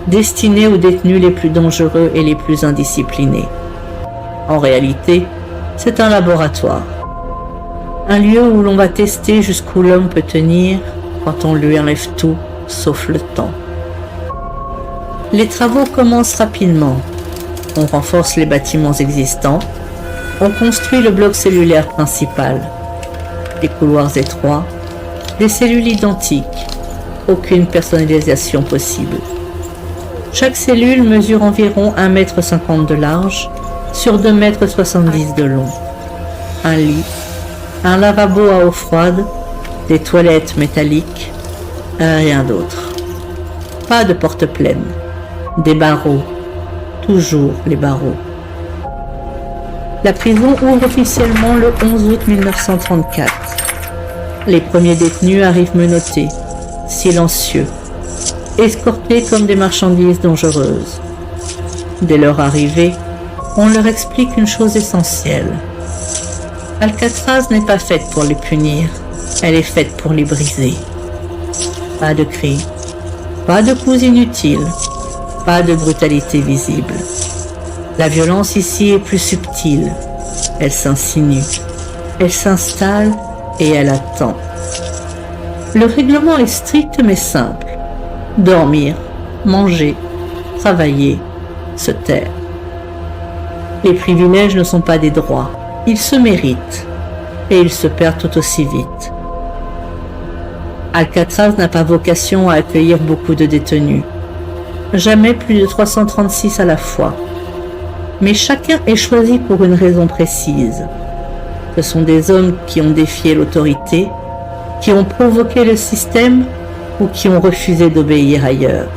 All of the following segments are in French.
destiné aux détenus les plus dangereux et les plus indisciplinés. En réalité, c'est un laboratoire. Un lieu où l'on va tester jusqu'où l'homme peut tenir quand on lui enlève tout, sauf le temps. Les travaux commencent rapidement. On renforce les bâtiments existants. On construit le bloc cellulaire principal. Des couloirs étroits, des cellules identiques, aucune personnalisation possible. Chaque cellule mesure environ 1,50 m de large sur 2,70 m de long. Un lit, un lavabo à eau froide, des toilettes métalliques, rien d'autre. Pas de porte pleine, des barreaux, toujours les barreaux. La prison ouvre officiellement le 11 août 1934. Les premiers détenus arrivent menottés, silencieux, escortés comme des marchandises dangereuses. Dès leur arrivée, on leur explique une chose essentielle. Alcatraz n'est pas faite pour les punir, elle est faite pour les briser. Pas de cris, pas de coups inutiles, pas de brutalité visible. La violence ici est plus subtile, elle s'insinue, elle s'installe et elle attend. Le règlement est strict mais simple. Dormir, manger, travailler, se taire. Les privilèges ne sont pas des droits, ils se méritent et ils se perdent tout aussi vite. Alcatraz n'a pas vocation à accueillir beaucoup de détenus, jamais plus de 336 à la fois. Mais chacun est choisi pour une raison précise. Ce sont des hommes qui ont défié l'autorité, qui ont provoqué le système ou qui ont refusé d'obéir ailleurs.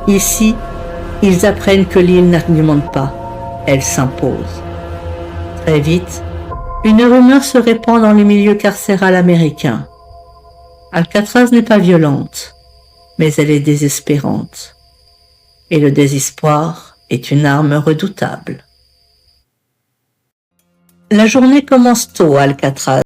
Ici, ils apprennent que l'île n'argumente pas, elle s'impose. Très vite, une rumeur se répand dans les milieux carcérales américains. Alcatraz n'est pas violente, mais elle est désespérante. Et le désespoir est une arme redoutable. La journée commence tôt à Alcatraz.